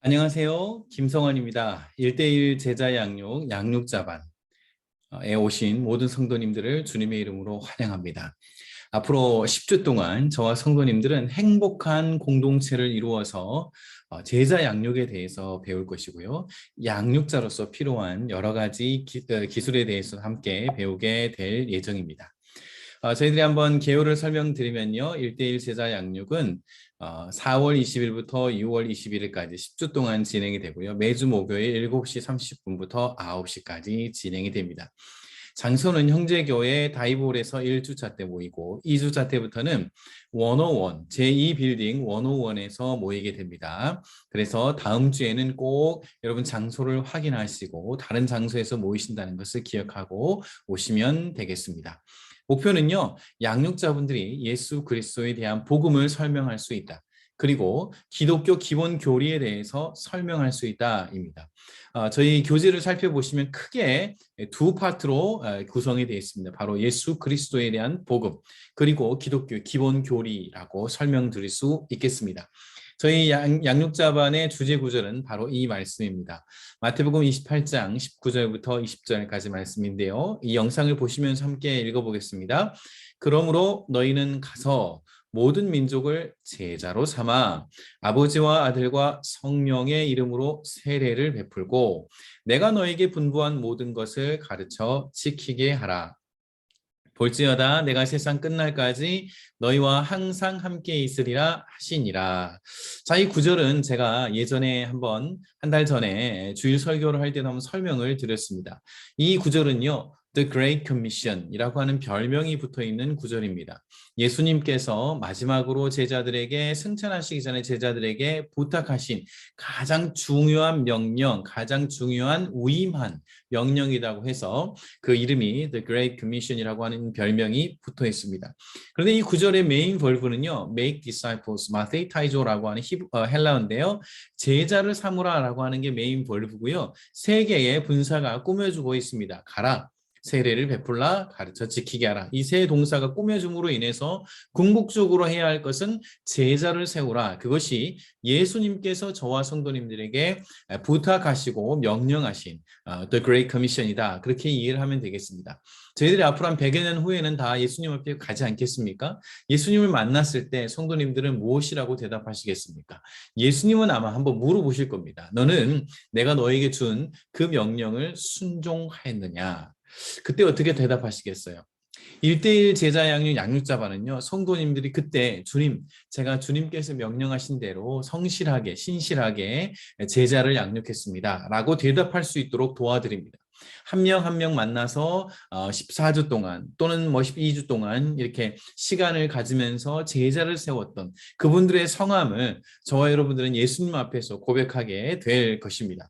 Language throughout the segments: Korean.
안녕하세요. 김성환입니다. 1대1 제자 양육, 양육자반에 오신 모든 성도님들을 주님의 이름으로 환영합니다. 앞으로 10주 동안 저와 성도님들은 행복한 공동체를 이루어서 제자 양육에 대해서 배울 것이고요. 양육자로서 필요한 여러 가지 기술에 대해서 함께 배우게 될 예정입니다. 저희들이 한번 개요를 설명드리면요. 1대1 제자 양육은 4월 20일부터 6월 21일까지 10주 동안 진행이 되고요. 매주 목요일 7시 30분부터 9시까지 진행이 됩니다. 장소는 형제교회 다이볼에서 1주차 때 모이고 2주차 때부터는 101, 제2빌딩 101에서 모이게 됩니다. 그래서 다음 주에는 꼭 여러분 장소를 확인하시고 다른 장소에서 모이신다는 것을 기억하고 오시면 되겠습니다. 목표는요, 양육자분들이 예수 그리스도에 대한 복음을 설명할 수 있다. 그리고 기독교 기본 교리에 대해서 설명할 수 있다입니다. 저희 교재를 살펴보시면 크게 두 파트로 구성이 되어 있습니다. 바로 예수 그리스도에 대한 복음, 그리고 기독교 기본 교리라고 설명드릴 수 있겠습니다. 저희 양육자반의 주제 구절은 바로 이 말씀입니다. 마태복음 28장 19절부터 20절까지 말씀인데요. 이 영상을 보시면서 함께 읽어보겠습니다. 그러므로 너희는 가서 모든 민족을 제자로 삼아 아버지와 아들과 성령의 이름으로 세례를 베풀고 내가 너에게 분부한 모든 것을 가르쳐 지키게 하라. 볼지어다 내가 세상 끝날까지 너희와 항상 함께 있으리라 하시니라. 자, 이 구절은 제가 예전에 한 달 전에 주일 설교를 할 때도 한번 설명을 드렸습니다. 이 구절은요, The Great Commission이라고 하는 별명이 붙어 있는 구절입니다. 예수님께서 마지막으로 제자들에게 승천하시기 전에 제자들에게 부탁하신 가장 중요한 명령, 가장 중요한 위임한 명령이라고 해서 그 이름이 The Great Commission이라고 하는 별명이 붙어 있습니다. 그런데 이 구절의 메인 벌브는요, Make Disciples, 마테이타이조라고 하는 헬라어인데요, 제자를 삼으라라고 하는 게 메인 벌브고요, 세 개의 분사가 꾸며주고 있습니다. 가라, 세례를 베풀라, 가르쳐 지키게 하라. 이 세 동사가 꾸며줌으로 인해서 궁극적으로 해야 할 것은 제자를 세우라. 그것이 예수님께서 저와 성도님들에게 부탁하시고 명령하신 The Great Commission이다. 그렇게 이해를 하면 되겠습니다. 저희들이 앞으로 한 100여 년 후에는 다 예수님 앞에 가지 않겠습니까? 예수님을 만났을 때 성도님들은 무엇이라고 대답하시겠습니까? 예수님은 아마 한번 물어보실 겁니다. 너는 내가 너에게 준 그 명령을 순종하였느냐? 그때 어떻게 대답하시겠어요? 1대1 제자 양육 양육자반은요, 성도님들이 그때 주님, 제가 주님께서 명령하신 대로 성실하게, 신실하게 제자를 양육했습니다. 라고 대답할 수 있도록 도와드립니다. 한 명 한 명 만나서 14주 동안 또는 12주 동안 이렇게 시간을 가지면서 제자를 세웠던 그분들의 성함을 저와 여러분들은 예수님 앞에서 고백하게 될 것입니다.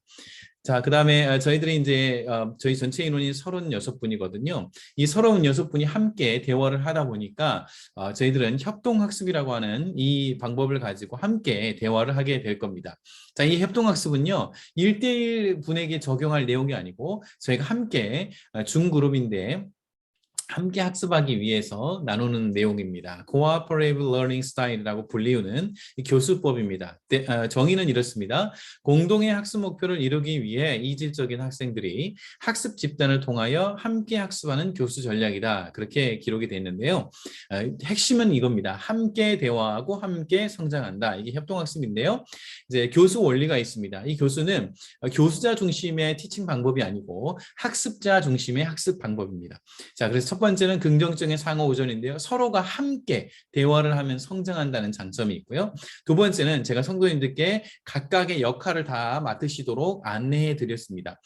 자, 그 다음에 저희들이 이제 저희 전체 인원이 36분이거든요. 이 36분이 함께 대화를 하다 보니까 저희들은 협동학습이라고 하는 이 방법을 가지고 함께 대화를 하게 될 겁니다. 자, 이 협동학습은요, 1대1 분에게 적용할 내용이 아니고 저희가 함께 중그룹인데 함께 학습하기 위해서 나누는 내용입니다. Cooperative Learning Style이라고 불리우는 이 교수법입니다. 정의는 이렇습니다. 공동의 학습 목표를 이루기 위해 이질적인 학생들이 학습 집단을 통하여 함께 학습하는 교수 전략이다. 그렇게 기록이 되어 있는데요. 핵심은 이겁니다. 함께 대화하고 함께 성장한다. 이게 협동학습인데요. 이제 교수 원리가 있습니다. 이 교수는 교수자 중심의 티칭 방법이 아니고 학습자 중심의 학습 방법입니다. 자, 그래서 첫 번째는 긍정적인 상호 의존인데요. 서로가 함께 대화를 하면 성장한다는 장점이 있고요. 두 번째는 제가 성도님들께 각각의 역할을 다 맡으시도록 안내해 드렸습니다.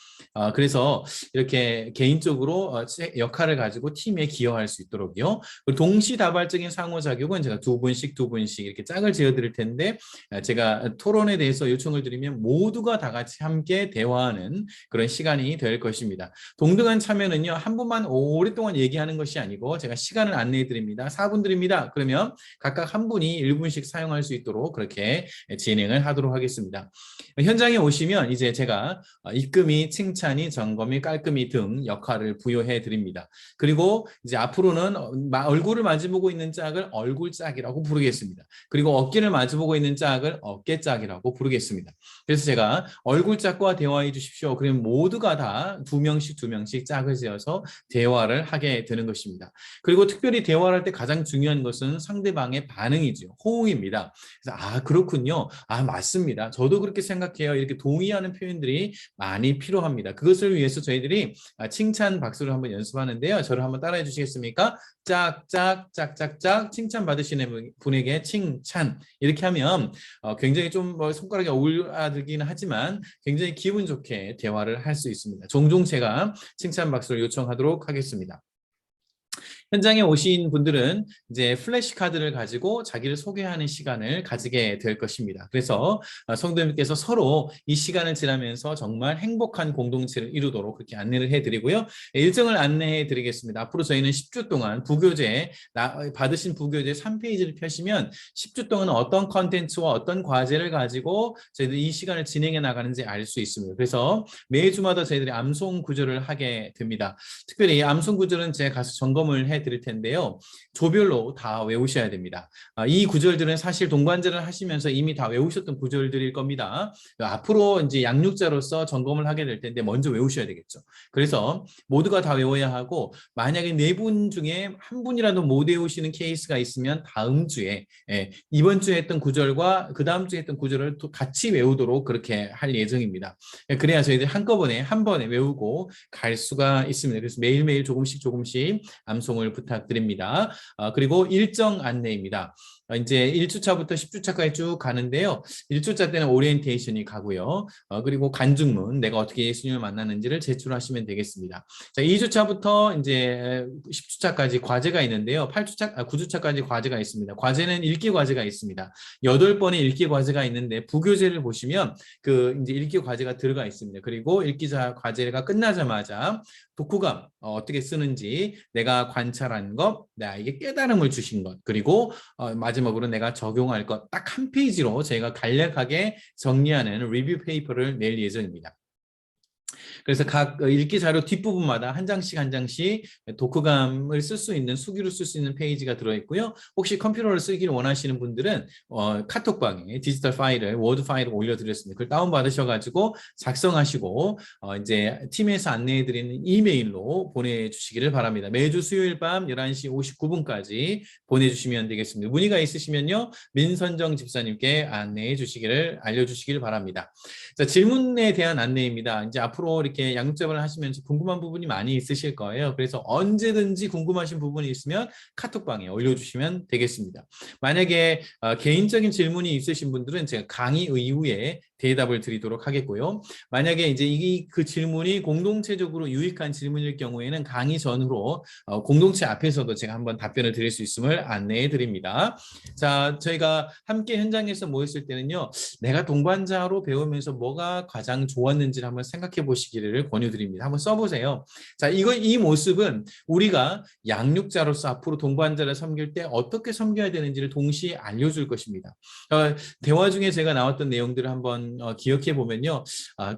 그래서 이렇게 개인적으로 역할을 가지고 팀에 기여할 수 있도록요. 동시다발적인 상호작용은 제가 두 분씩 이렇게 짝을 지어 드릴 텐데 제가 토론에 대해서 요청을 드리면 모두가 다 같이 함께 대화하는 그런 시간이 될 것입니다. 동등한 참여는요, 한 분만 오랫동안 얘기하는 안내하는 것이 아니고 제가 시간을 안내해 드립니다. 4분 드립니다. 그러면 각각 한 분이 1분씩 사용할 수 있도록 그렇게 진행을 하도록 하겠습니다. 현장에 오시면 이제 제가 입금이, 칭찬이, 점검이, 깔끔이 등 역할을 부여해 드립니다. 그리고 이제 앞으로는 얼굴을 마주보고 있는 짝을 얼굴짝이라고 부르겠습니다. 그리고 어깨를 마주보고 있는 짝을 어깨짝이라고 부르겠습니다. 그래서 제가 얼굴짝과 대화해 주십시오. 그러면 모두가 다 두 명씩 짝을 지어서 대화를 하게 되는 것입니다. 그리고 특별히 대화를 할 때 가장 중요한 것은 상대방의 반응이죠. 호응입니다. 그래서 그렇군요. 맞습니다. 저도 그렇게 생각해요. 이렇게 동의하는 표현들이 많이 필요합니다. 그것을 위해서 저희들이 칭찬 박수를 한번 연습하는데요. 저를 한번 따라해 주시겠습니까? 짝짝 짝짝짝 칭찬 받으시는 분에게 칭찬 이렇게 하면 굉장히 좀 손가락이 오그라들기는 하지만 굉장히 기분 좋게 대화를 할 수 있습니다. 종종 제가 칭찬 박수를 요청하도록 하겠습니다. 현장에 오신 분들은 이제 플래시카드를 가지고 자기를 소개하는 시간을 가지게 될 것입니다. 그래서 성도님께서 서로 이 시간을 지나면서 정말 행복한 공동체를 이루도록 그렇게 안내를 해드리고요. 일정을 안내해 드리겠습니다. 앞으로 저희는 10주 동안 받으신 부교재 3페이지를 펴시면 10주 동안 어떤 컨텐츠와 어떤 과제를 가지고 저희들이 이 시간을 진행해 나가는지 알 수 있습니다. 그래서 매주마다 저희들이 암송 구조를 하게 됩니다. 특별히 암송 구조는 제가 가서 점검을 해 드릴 텐데요. 조별로 다 외우셔야 됩니다. 이 구절들은 사실 동반자를 하시면서 이미 다 외우셨던 구절들일 겁니다. 앞으로 이제 양육자로서 점검을 하게 될 텐데 먼저 외우셔야 되겠죠. 그래서 모두가 다 외워야 하고 만약에 네 분 중에 한 분이라도 못 외우시는 케이스가 있으면 다음 주에 이번 주에 했던 구절과 그 다음 주에 했던 구절을 또 같이 외우도록 그렇게 할 예정입니다. 그래야 저희들이 한꺼번에 한 번에 외우고 갈 수가 있습니다. 그래서 매일매일 조금씩 암송을 부탁드립니다. 그리고 일정 안내입니다. 이제 1주차부터 10주차까지 쭉 가는데요. 1주차 때는 오리엔테이션이 가고요. 그리고 간증문, 내가 어떻게 예수님을 만났는지를 제출하시면 되겠습니다. 자, 2주차부터 이제 10주차까지 과제가 있는데요. 9주차까지 과제가 있습니다. 과제는 읽기 과제가 있습니다. 8번의 읽기 과제가 있는데 부교재를 보시면 그 이제 읽기 과제가 들어가 있습니다. 그리고 읽기 과제가 끝나자마자 독후감 어떻게 쓰는지, 내가 관찰한 것, 나에게 깨달음을 주신 것, 그리고 마지막으로 내가 적용할 것 딱 한 페이지로 저희가 간략하게 정리하는 리뷰 페이퍼를 낼 예정입니다. 그래서 각 읽기 자료 뒷부분마다 한 장씩 독후감을 쓸 수 있는, 수기로 쓸 수 있는 페이지가 들어있고요. 혹시 컴퓨터를 쓰기를 원하시는 분들은 카톡방에 디지털 파일을, 워드 파일을 올려드렸습니다. 그걸 다운받으셔가지고 작성하시고 이제 팀에서 안내해드리는 이메일로 보내주시기를 바랍니다. 매주 수요일 밤 11시 59분까지 보내주시면 되겠습니다. 문의가 있으시면요, 민선정 집사님께 알려주시기를 바랍니다. 자, 질문에 대한 안내입니다. 이제 앞으로 이렇게 양육자반을 하시면서 궁금한 부분이 많이 있으실 거예요. 그래서 언제든지 궁금하신 부분이 있으면 카톡방에 올려주시면 되겠습니다. 만약에 개인적인 질문이 있으신 분들은 제가 강의 이후에 대답을 드리도록 하겠고요. 만약에 이제 그 질문이 공동체적으로 유익한 질문일 경우에는 강의 전후로 공동체 앞에서도 제가 한번 답변을 드릴 수 있음을 안내해 드립니다. 자, 저희가 함께 현장에서 모였을 때는요, 내가 동반자로 배우면서 뭐가 가장 좋았는지를 한번 생각해 보시기를 권유드립니다. 한번 써보세요. 자, 이 모습은 우리가 양육자로서 앞으로 동반자를 섬길 때 어떻게 섬겨야 되는지를 동시에 알려줄 것입니다. 대화 중에 제가 나왔던 내용들을 한번 기억해 보면요,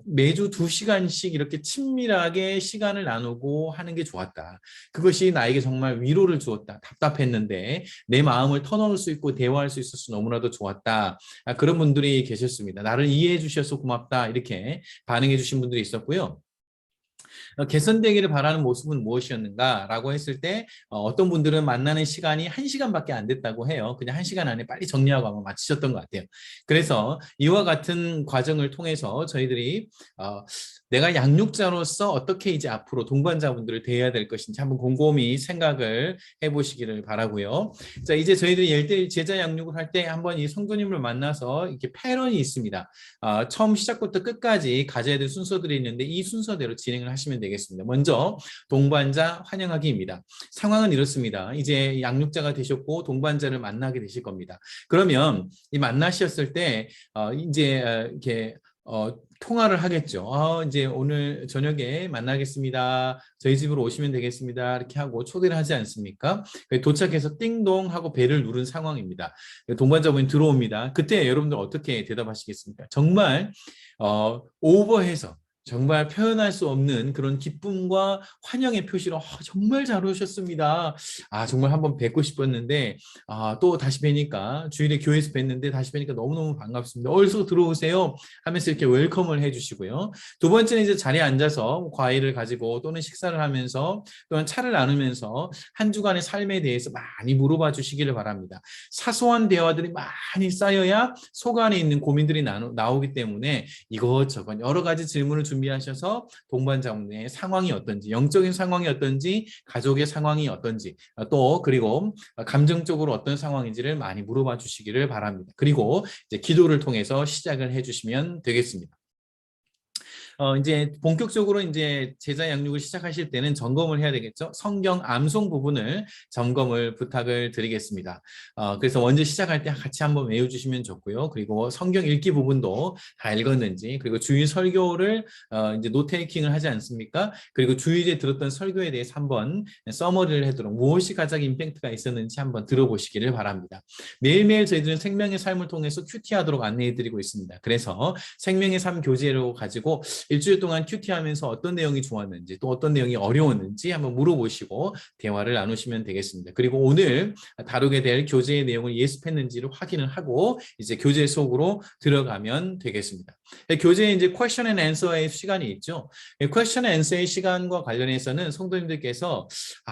매주 2시간씩 이렇게 친밀하게 시간을 나누고 하는 게 좋았다. 그것이 나에게 정말 위로를 주었다. 답답했는데 내 마음을 터놓을 수 있고 대화할 수 있어서 너무나도 좋았다. 그런 분들이 계셨습니다. 나를 이해해 주셔서 고맙다. 이렇게 반응해 주신 분들이 있었고요. 개선되기를 바라는 모습은 무엇이었는가라고 했을 때 어떤 분들은 만나는 시간이 1시간밖에 안 됐다고 해요. 그냥 1시간 안에 빨리 정리하고 아마 마치셨던 것 같아요. 그래서 이와 같은 과정을 통해서 저희들이 내가 양육자로서 어떻게 이제 앞으로 동반자분들을 대해야 될 것인지 한번 곰곰이 생각을 해보시기를 바라고요. 자, 이제 저희들이 1:1 제자 양육을 할 때 한번 이 성도님을 만나서 이렇게 패런이 있습니다. 처음 시작부터 끝까지 가져야 될 순서들이 있는데 이 순서대로 진행을 하시면 되겠습니다. 먼저 동반자 환영하기입니다. 상황은 이렇습니다. 이제 양육자가 되셨고 동반자를 만나게 되실 겁니다. 그러면 이 만나셨을 때 이제 이렇게 통화를 하겠죠. 이제 오늘 저녁에 만나겠습니다. 저희 집으로 오시면 되겠습니다. 이렇게 하고 초대를 하지 않습니까? 도착해서 띵동 하고 벨을 누른 상황입니다. 동반자분이 들어옵니다. 그때 여러분들 어떻게 대답하시겠습니까? 정말 오버해서 정말 표현할 수 없는 그런 기쁨과 환영의 표시로 정말 잘 오셨습니다. 정말 한번 뵙고 싶었는데 또 다시 뵈니까 주일에 교회에서 뵀는데 다시 뵈니까 너무너무 반갑습니다. 어서 들어오세요 하면서 이렇게 웰컴을 해주시고요. 두 번째는 이제 자리에 앉아서 과일을 가지고 또는 식사를 하면서 또는 차를 나누면서 한 주간의 삶에 대해서 많이 물어봐 주시기를 바랍니다. 사소한 대화들이 많이 쌓여야 속 안에 있는 고민들이 나오기 때문에 이것저것 여러 가지 질문을 준비하셔서 동반자분의 상황이 어떤지, 영적인 상황이 어떤지, 가족의 상황이 어떤지, 또 그리고 감정적으로 어떤 상황인지를 많이 물어봐 주시기를 바랍니다. 그리고 이제 기도를 통해서 시작을 해주시면 되겠습니다. 이제 본격적으로 이제 제자 양육을 시작하실 때는 점검을 해야 되겠죠. 성경 암송 부분을 점검을 부탁을 드리겠습니다. 그래서 먼저 시작할 때 같이 한번 외워주시면 좋고요. 그리고 성경 읽기 부분도 다 읽었는지, 그리고 주일 설교를 이제 노테이킹을 하지 않습니까? 그리고 주일에 들었던 설교에 대해서 한번 서머리를 하도록 무엇이 가장 임팩트가 있었는지 한번 들어보시기를 바랍니다. 매일매일 저희들은 생명의 삶을 통해서 큐티하도록 안내해드리고 있습니다. 그래서 생명의 삶 교재로 가지고 일주일 동안 큐티하면서 어떤 내용이 좋았는지 또 어떤 내용이 어려웠는지 한번 물어보시고 대화를 나누시면 되겠습니다. 그리고 오늘 다루게 될 교재의 내용을 예습했는지를 확인을 하고 이제 교재 속으로 들어가면 되겠습니다. 교재에 이제 question and answer의 시간이 있죠. question and answer의 시간과 관련해서는 성도님들께서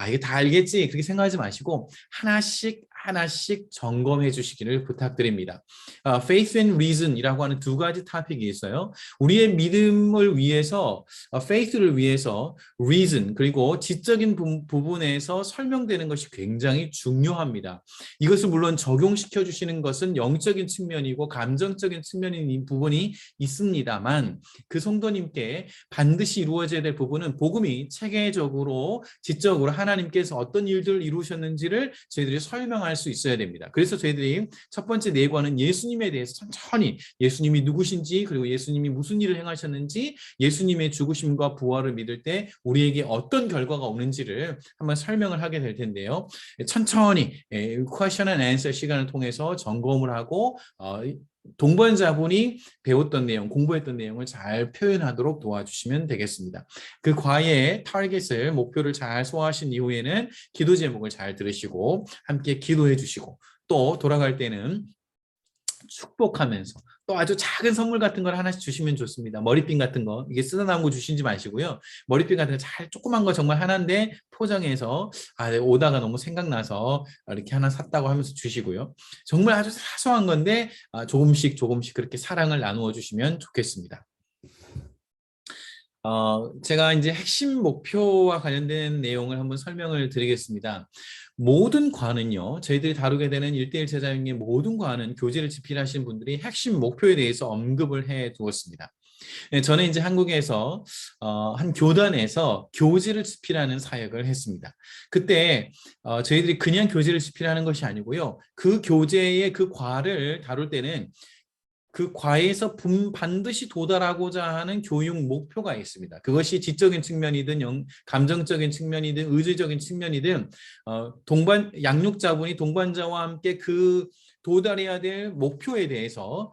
이게 다 알겠지 그렇게 생각하지 마시고 하나씩 점검해 주시기를 부탁드립니다. Faith and Reason이라고 하는 두 가지 토픽이 있어요. 우리의 믿음을 위해서, faith를 위해서 reason 그리고 지적인 부분에서 설명되는 것이 굉장히 중요합니다. 이것을 물론 적용시켜 주시는 것은 영적인 측면이고 감정적인 측면인 부분이 있습니다만 그 성도님께 반드시 이루어져야 될 부분은 복음이 체계적으로 지적으로 하나님께서 어떤 일들을 이루셨는지를 저희들이 설명할 수 있어야 됩니다. 그래서 저희들이 첫 번째 내관은 예수님에 대해서 천천히 예수님이 누구신지 그리고 예수님이 무슨 일을 행하셨는지 예수님의 죽으심과 부활을 믿을 때 우리에게 어떤 결과가 오는지를 한번 설명을 하게 될 텐데요. 천천히 question and answer 시간을 통해서 점검을 하고 동반자분이 배웠던 내용, 공부했던 내용을 잘 표현하도록 도와주시면 되겠습니다. 그 과외의 타겟을, 목표를 잘 소화하신 이후에는 기도 제목을 잘 들으시고 함께 기도해 주시고 또 돌아갈 때는 축복하면서 또 아주 작은 선물 같은 걸 하나씩 주시면 좋습니다. 머리핀 같은 거, 이게 쓰다 남은 거 주시지 마시고요. 머리핀 같은 거 잘 조그만 거 정말 하나인데 포장해서 오다가 너무 생각나서 이렇게 하나 샀다고 하면서 주시고요. 정말 아주 사소한 건데 조금씩 그렇게 사랑을 나누어 주시면 좋겠습니다. 제가 이제 핵심 목표와 관련된 내용을 한번 설명을 드리겠습니다. 모든 과는요, 저희들이 다루게 되는 1:1 제자형의 모든 과는 교재를 집필하신 분들이 핵심 목표에 대해서 언급을 해 두었습니다. 저는 이제 한국에서 한 교단에서 교재를 집필하는 사역을 했습니다. 그때 저희들이 그냥 교재를 집필하는 것이 아니고요. 그 교재의 그 과를 다룰 때는 그 과에서 반드시 도달하고자 하는 교육 목표가 있습니다. 그것이 지적인 측면이든 감정적인 측면이든 의지적인 측면이든 양육자분이 동반자와 함께 그 도달해야 될 목표에 대해서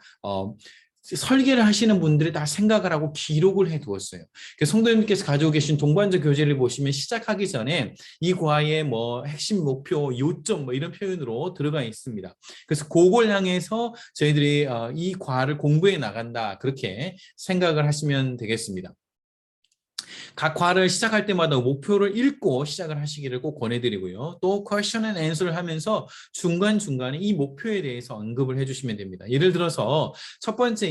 설계를 하시는 분들이 다 생각을 하고 기록을 해두었어요. 성도님께서 가지고 계신 동반자 교재를 보시면 시작하기 전에 이 과의 핵심 목표, 요점 이런 표현으로 들어가 있습니다. 그래서 그걸 향해서 저희들이 이 과를 공부해 나간다 그렇게 생각을 하시면 되겠습니다. 각 과를 시작할 때마다 목표를 읽고 시작을 하시기를 꼭 권해드리고요. 또 question and answer를 하면서 중간중간에 이 목표에 대해서 언급을 해주시면 됩니다. 예를 들어서 첫 번째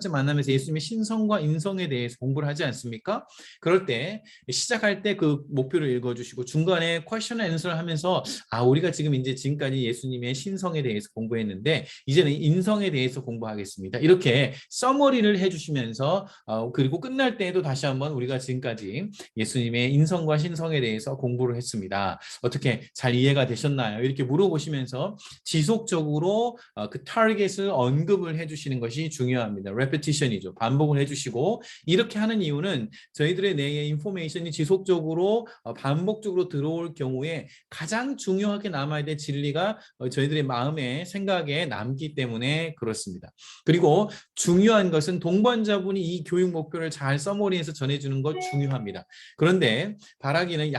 만남에서 예수님의 신성과 인성에 대해서 공부를 하지 않습니까? 그럴 때 시작할 때 그 목표를 읽어주시고 중간에 question and answer를 하면서 우리가 지금까지 예수님의 신성에 대해서 공부했는데 이제는 인성에 대해서 공부하겠습니다. 이렇게 서머리를 해주시면서 그리고 끝날 때에도 다시 한번 우리가 지금까지 예수님의 인성과 신성에 대해서 공부를 했습니다. 어떻게 잘 이해가 되셨나요? 이렇게 물어보시면서 지속적으로 그 타겟을 언급을 해주시는 것이 중요합니다. repetition이죠. 반복을 해주시고 이렇게 하는 이유는 저희들의 뇌의 인포메이션이 지속적으로 반복적으로 들어올 경우에 가장 중요하게 남아야 될 진리가 저희들의 마음에 생각에 남기 때문에 그렇습니다. 그리고 중요한 것은 동반자분이 이 교육 목표를 잘 서머리해서 전해주는 것 중요합니다. 그런데 바라기는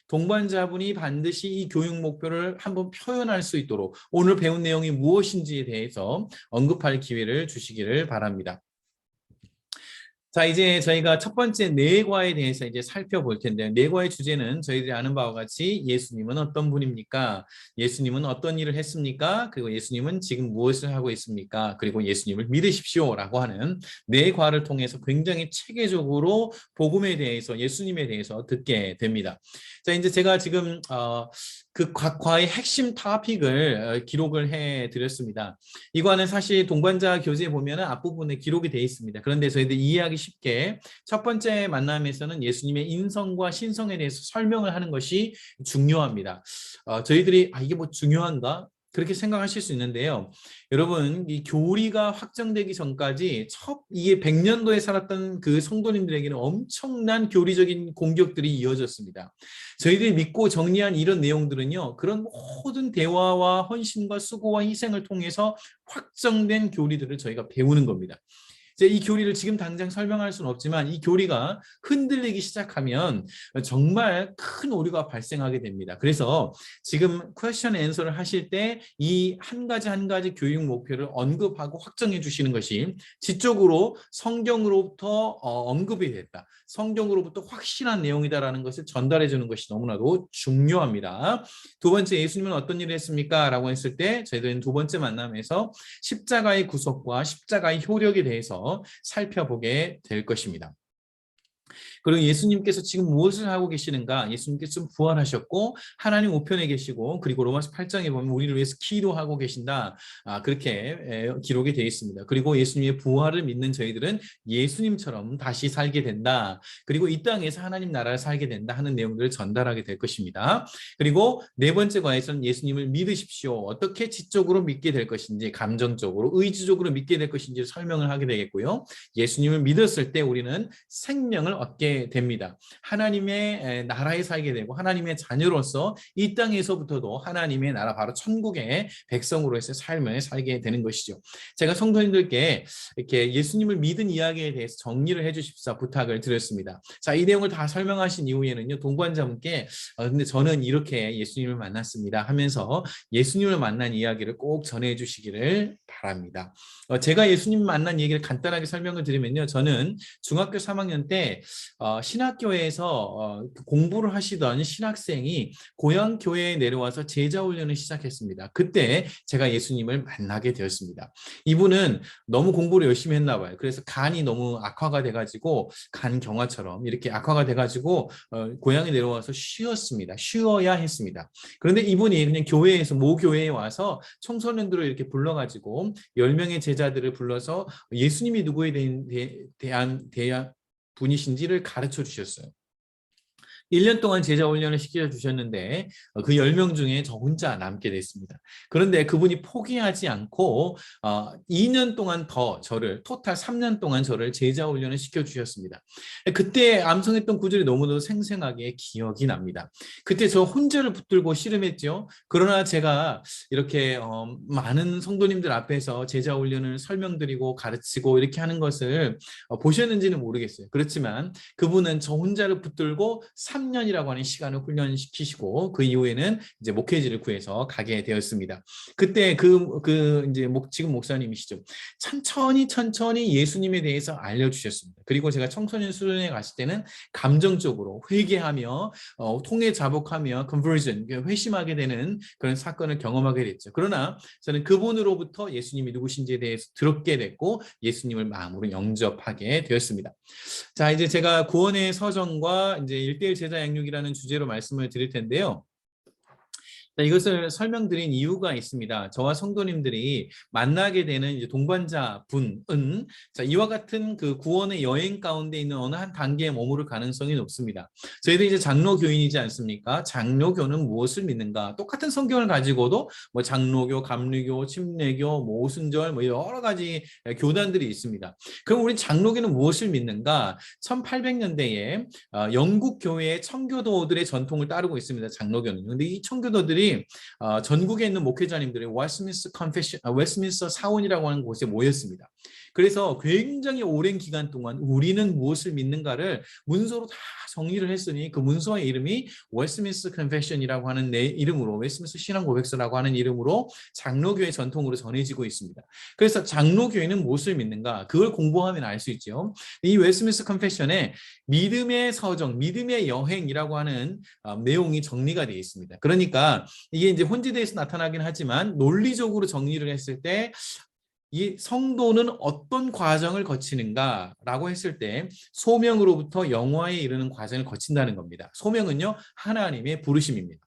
동반자분이 반드시 이 교육 목표를 한번 표현할 수 있도록 오늘 배운 내용이 무엇인지에 대해서 언급할 기회를 주시기를 바랍니다. 자, 이제 저희가 첫 번째 내과에 대해서 이제 살펴볼 텐데요. 내과의 주제는 저희들이 아는 바와 같이 예수님은 어떤 분입니까? 예수님은 어떤 일을 했습니까? 그리고 예수님은 지금 무엇을 하고 있습니까? 그리고 예수님을 믿으십시오라고 하는 내과를 통해서 굉장히 체계적으로 복음에 대해서 예수님에 대해서 듣게 됩니다. 자, 이제 제가 지금 그 각 과의 핵심 토픽을 기록을 해 드렸습니다. 이거는 사실 동반자 교재에 보면은 앞부분에 기록이 되어 있습니다. 그런데 저희들 이해하기 쉽게 첫 번째 만남에서는 예수님의 인성과 신성에 대해서 설명을 하는 것이 중요합니다. 저희들이 이게 뭐 중요한가? 그렇게 생각하실 수 있는데요. 여러분, 이 교리가 확정되기 전까지 이게 100년도에 살았던 그 성도님들에게는 엄청난 교리적인 공격들이 이어졌습니다. 저희들이 믿고 정리한 이런 내용들은요, 그런 모든 대화와 헌신과 수고와 희생을 통해서 확정된 교리들을 저희가 배우는 겁니다. 이제 이 교리를 지금 당장 설명할 수는 없지만 이 교리가 흔들리기 시작하면 정말 큰 오류가 발생하게 됩니다. 그래서 지금 퀘스천 앤서를 하실 때 이 한 가지 한 가지 교육 목표를 언급하고 확정해 주시는 것이 지적으로 성경으로부터 언급이 됐다. 성경으로부터 확실한 내용이다라는 것을 전달해 주는 것이 너무나도 중요합니다. 두 번째, 예수님은 어떤 일을 했습니까? 라고 했을 때 저희들은 두 번째 만남에서 십자가의 구속과 십자가의 효력에 대해서 살펴보게 될 것입니다. 그리고 예수님께서 지금 무엇을 하고 계시는가? 예수님께서 부활하셨고 하나님 우편에 계시고 그리고 로마서 8장에 보면 우리를 위해서 기도하고 계신다. 그렇게 기록이 되어 있습니다. 그리고 예수님의 부활을 믿는 저희들은 예수님처럼 다시 살게 된다. 그리고 이 땅에서 하나님 나라를 살게 된다 하는 내용들을 전달하게 될 것입니다. 그리고 네 번째 과에서는 예수님을 믿으십시오. 어떻게 지적으로 믿게 될 것인지, 감정적으로, 의지적으로 믿게 될 것인지를 설명을 하게 되겠고요. 예수님을 믿었을 때 우리는 생명을 얻게 됩니다. 하나님의 나라에 살게 되고 하나님의 자녀로서 이 땅에서부터도 하나님의 나라, 바로 천국의 백성으로서의 삶을 살게 되는 것이죠. 제가 성도님들께 이렇게 예수님을 믿은 이야기에 대해서 정리를 해주십사 부탁을 드렸습니다. 자, 이 내용을 다 설명하신 이후에는요, 동반자분께 근데 저는 이렇게 예수님을 만났습니다 하면서 예수님을 만난 이야기를 꼭 전해주시기를 바랍니다. 제가 예수님 만난 얘기를 간단하게 설명을 드리면요, 저는 중학교 3학년 때 신학교에서 공부를 하시던 신학생이 고향 교회에 내려와서 제자 훈련을 시작했습니다. 그때 제가 예수님을 만나게 되었습니다. 이분은 너무 공부를 열심히 했나 봐요. 그래서 간이 너무 악화가 돼가지고 간경화처럼 이렇게 악화가 돼가지고 고향에 내려와서 쉬었습니다. 쉬어야 했습니다. 그런데 이분이 그냥 교회에서 모교회에 와서 청소년들을 이렇게 불러가지고 10명의 제자들을 불러서 예수님이 누구에 대한 분이신지를 가르쳐 주셨어요. 1년 동안 제자 훈련을 시켜주셨는데 그 10명 중에 저 혼자 남게 됐습니다. 그런데 그분이 포기하지 않고 2년 동안 더 토탈 3년 동안 저를 제자 훈련을 시켜주셨습니다. 그때 암송했던 구절이 너무도 생생하게 기억이 납니다. 그때 저 혼자를 붙들고 씨름했죠. 그러나 제가 이렇게 많은 성도님들 앞에서 제자 훈련을 설명드리고 가르치고 이렇게 하는 것을 보셨는지는 모르겠어요. 그렇지만 그분은 저 혼자를 붙들고 3년이라고 하는 시간을 훈련시키시고 그 이후에는 이제 목회지를 구해서 가게 되었습니다. 그때 이제 지금 목사님이시죠. 천천히 예수님에 대해서 알려주셨습니다. 그리고 제가 청소년 수련회 갔을 때는 감정적으로 회개하며 통회 자복하며 conversion, 회심하게 되는 그런 사건을 경험하게 됐죠. 그러나 저는 그분으로부터 예수님이 누구신지에 대해서 들었게 됐고 예수님을 마음으로 영접하게 되었습니다. 자, 이제 제가 구원의 서정과 이제 1:1 제자 양육이라는 주제로 말씀을 드릴 텐데요. 자, 이것을 설명드린 이유가 있습니다. 저와 성도님들이 만나게 되는 이제 동반자 분은 자, 이와 같은 그 구원의 여행 가운데 있는 어느 한 단계에 머무를 가능성이 높습니다. 저희도 이제 장로교인이지 않습니까? 장로교는 무엇을 믿는가? 똑같은 성경을 가지고도 뭐 장로교, 감리교, 침례교, 뭐 오순절 뭐 여러 가지 교단들이 있습니다. 그럼 우리 장로교는 무엇을 믿는가? 1800년대에 영국 교회의 청교도들의 전통을 따르고 있습니다. 장로교는. 근데 이 청교도들이 전국에 있는 목회자님들이 웨스민스터 사원이라고 하는 곳에 모였습니다. 그래서 굉장히 오랜 기간 동안 우리는 무엇을 믿는가를 문서로 다 정리를 했으니 그 문서의 이름이 웨스민스터 컨페션이라고 하는 내 이름으로 웨스민스터 신앙 고백서라고 하는 이름으로 장로교의 전통으로 전해지고 있습니다. 그래서 장로교회는 무엇을 믿는가? 그걸 공부하면 알 수 있죠. 이 웨스민스터 컨페션에 믿음의 서정, 믿음의 여행이라고 하는 내용이 정리가 되어 있습니다. 그러니까 이게 이제 혼지대에서 나타나긴 하지만 논리적으로 정리를 했을 때 이 성도는 어떤 과정을 거치는가라고 했을 때 소명으로부터 영화에 이르는 과정을 거친다는 겁니다. 소명은요, 하나님의 부르심입니다.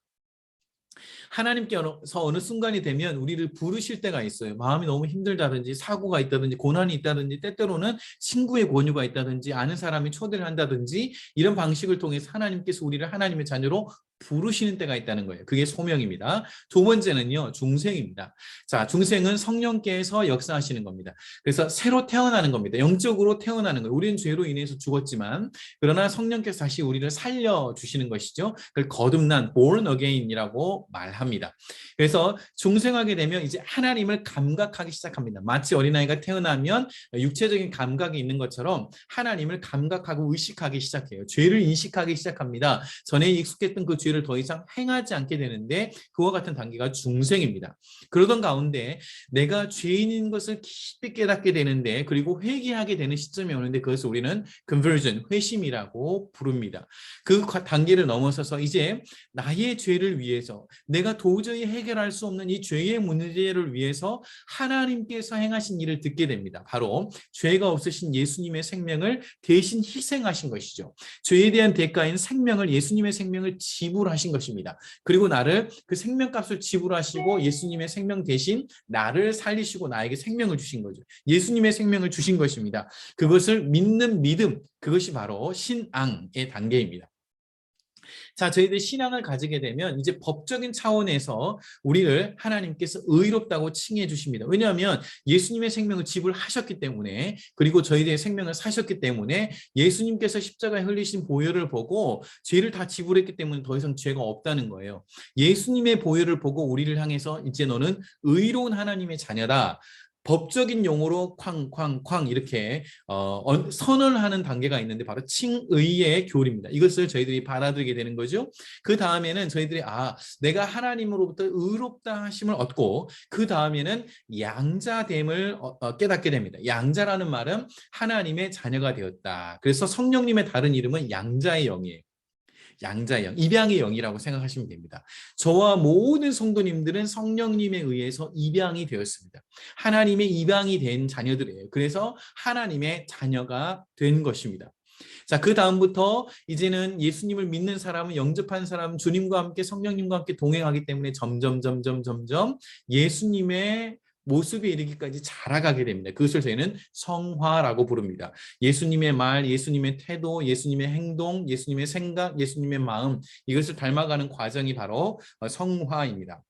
하나님께서 어느 순간이 되면 우리를 부르실 때가 있어요. 마음이 너무 힘들다든지 사고가 있다든지 고난이 있다든지 때때로는 친구의 권유가 있다든지 아는 사람이 초대를 한다든지 이런 방식을 통해서 하나님께서 우리를 하나님의 자녀로 부르시는 때가 있다는 거예요. 그게 소명입니다. 두 번째는요, 중생입니다. 자, 중생은 성령께서 역사하시는 겁니다. 그래서 새로 태어나는 겁니다. 영적으로 태어나는 거예요. 우리는 죄로 인해서 죽었지만 그러나 성령께서 다시 우리를 살려주시는 것이죠. 그걸 거듭난 born again이라고 말합니다. 그래서 중생하게 되면 이제 하나님을 감각하기 시작합니다. 마치 어린아이가 태어나면 육체적인 감각이 있는 것처럼 하나님을 감각하고 의식하기 시작해요. 죄를 인식하기 시작합니다. 전에 익숙했던 그 죄를 더 이상 행하지 않게 되는데 그와 같은 단계가 중생입니다. 그러던 가운데 내가 죄인인 것을 깊이 깨닫게 되는데 그리고 회개하게 되는 시점이 오는데 그것을 우리는 conversion, 회심이라고 부릅니다. 그 단계를 넘어서서 이제 나의 죄를 위해서 내가 도저히 해결할 수 없는 이 죄의 문제를 위해서 하나님께서 행하신 일을 듣게 됩니다. 바로 죄가 없으신 예수님의 생명을 대신 희생하신 것이죠. 죄에 대한 대가인 생명을 예수님의 생명을 지불하신 것입니다. 그리고 나를 그 생명값을 지불하시고 예수님의 생명 대신 나를 살리시고 나에게 생명을 주신 거죠. 예수님의 생명을 주신 것입니다. 그것을 믿는 믿음, 그것이 바로 신앙의 단계입니다. 자, 저희들 신앙을 가지게 되면 이제 법적인 차원에서 우리를 하나님께서 의롭다고 칭해 주십니다. 왜냐하면 예수님의 생명을 지불하셨기 때문에 그리고 저희들의 생명을 사셨기 때문에 예수님께서 십자가에 흘리신 보혈을 보고 죄를 다 지불했기 때문에 더 이상 죄가 없다는 거예요. 예수님의 보혈을 보고 우리를 향해서 이제 너는 의로운 하나님의 자녀다. 법적인 용어로 쾅쾅쾅 이렇게 선언하는 단계가 있는데 바로 칭의의 교리입니다. 이것을 저희들이 받아들이게 되는 거죠. 그 다음에는 저희들이 내가 하나님으로부터 의롭다 하심을 얻고 그 다음에는 양자됨을 깨닫게 됩니다. 양자라는 말은 하나님의 자녀가 되었다. 그래서 성령님의 다른 이름은 양자의 영이에요. 양자의 영, 입양의 영이라고 생각하시면 됩니다. 저와 모든 성도님들은 성령님에 의해서 입양이 되었습니다. 하나님의 입양이 된 자녀들이에요. 그래서 하나님의 자녀가 된 것입니다. 자, 그 다음부터 이제는 예수님을 믿는 사람은 영접한 사람은 주님과 함께 성령님과 함께 동행하기 때문에 점점 예수님의 모습에 이르기까지 자라가게 됩니다. 그것을 저희는 성화라고 부릅니다. 예수님의 말, 예수님의 태도, 예수님의 행동, 예수님의 생각, 예수님의 마음 이것을 닮아가는 과정이 바로 성화입니다.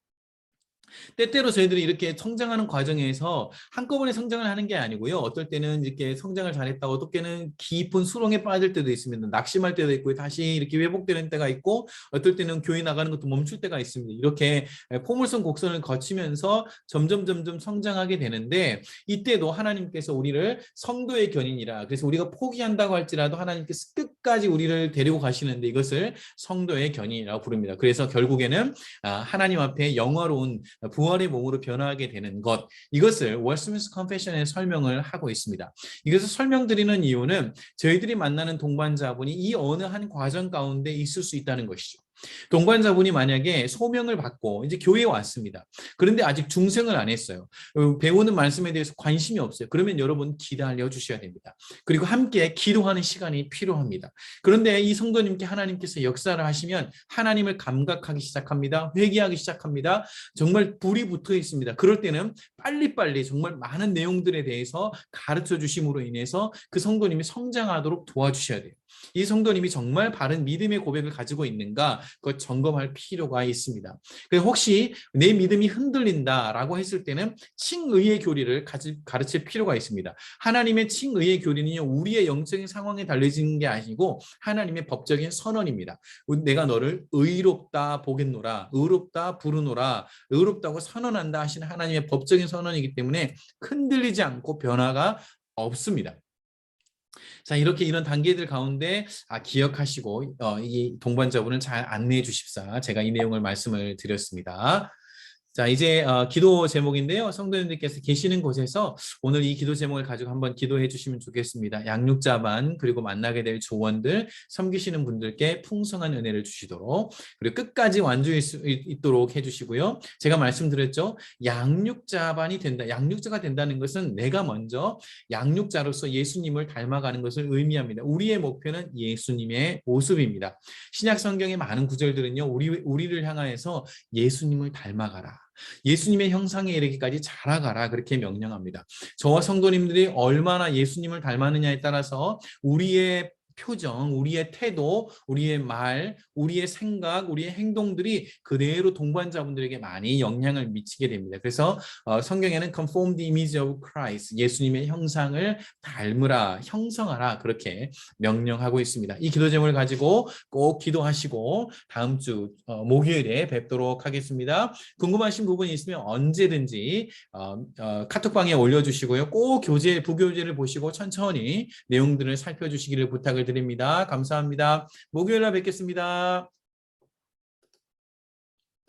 때때로 저희들이 이렇게 성장하는 과정에서 한꺼번에 성장을 하는 게 아니고요. 어떨 때는 이렇게 성장을 잘했다고 어떨 때는 깊은 수렁에 빠질 때도 있습니다. 낙심할 때도 있고 다시 이렇게 회복되는 때가 있고 어떨 때는 교회 나가는 것도 멈출 때가 있습니다. 이렇게 포물선 곡선을 거치면서 점점 성장하게 되는데 이때도 하나님께서 우리를 성도의 견인이라 그래서 우리가 포기한다고 할지라도 하나님께서 끝까지 우리를 데리고 가시는데 이것을 성도의 견인이라고 부릅니다. 그래서 결국에는 하나님 앞에 영화로운 부활의 몸으로 변화하게 되는 것 이것을 웨스민스터 컨페션에 설명을 하고 있습니다. 이것을 설명드리는 이유는 저희들이 만나는 동반자분이 이 어느 한 과정 가운데 있을 수 있다는 것이죠. 동반자분이 만약에 소명을 받고 이제 교회에 왔습니다. 그런데 아직 중생을 안 했어요. 배우는 말씀에 대해서 관심이 없어요. 그러면 여러분 기다려 주셔야 됩니다. 그리고 함께 기도하는 시간이 필요합니다. 그런데 이 성도님께 하나님께서 역사를 하시면 하나님을 감각하기 시작합니다. 회개하기 시작합니다. 정말 불이 붙어 있습니다. 그럴 때는 빨리빨리 정말 많은 내용들에 대해서 가르쳐 주심으로 인해서 그 성도님이 성장하도록 도와주셔야 돼요. 이 성도님이 정말 바른 믿음의 고백을 가지고 있는가 그걸 점검할 필요가 있습니다. 혹시 내 믿음이 흔들린다라고 했을 때는 칭의의 교리를 가르칠 필요가 있습니다. 하나님의 칭의의 교리는요, 우리의 영적인 상황에 달려지는 게 아니고 하나님의 법적인 선언입니다. 내가 너를 의롭다 보겠노라, 의롭다 부르노라, 의롭다고 선언한다 하시는 하나님의 법적인 선언이기 때문에 흔들리지 않고 변화가 없습니다. 자, 이렇게 이런 단계들 가운데 기억하시고 이 동반자분을 잘 안내해 주십사. 제가 이 내용을 말씀을 드렸습니다. 자, 이제 기도 제목인데요. 성도님들께서 계시는 곳에서 오늘 이 기도 제목을 가지고 한번 기도해 주시면 좋겠습니다. 양육자반 그리고 만나게 될 조원들 섬기시는 분들께 풍성한 은혜를 주시도록 그리고 끝까지 완주할 수 있도록 해주시고요. 제가 말씀드렸죠. 양육자반이 된다. 양육자가 된다는 것은 내가 먼저 양육자로서 예수님을 닮아가는 것을 의미합니다. 우리의 목표는 예수님의 모습입니다. 신약 성경의 많은 구절들은요. 우리를 향하여서 예수님을 닮아가라. 예수님의 형상에 이르기까지 자라가라 그렇게 명령합니다. 저와 성도님들이 얼마나 예수님을 닮았느냐에 따라서 우리의 표정, 우리의 태도, 우리의 말, 우리의 생각, 우리의 행동들이 그대로 동반자분들에게 많이 영향을 미치게 됩니다. 그래서 성경에는 conform the image of Christ, 예수님의 형상을 닮으라, 형성하라 그렇게 명령하고 있습니다. 이 기도 제목을 가지고 꼭 기도하시고 다음 주 목요일에 뵙도록 하겠습니다. 궁금하신 부분이 있으면 언제든지 카톡방에 올려주시고요. 꼭 부교재를 보시고 천천히 내용들을 살펴주시기를 부탁을 드립니다. 감사합니다. 목요일 날 뵙겠습니다.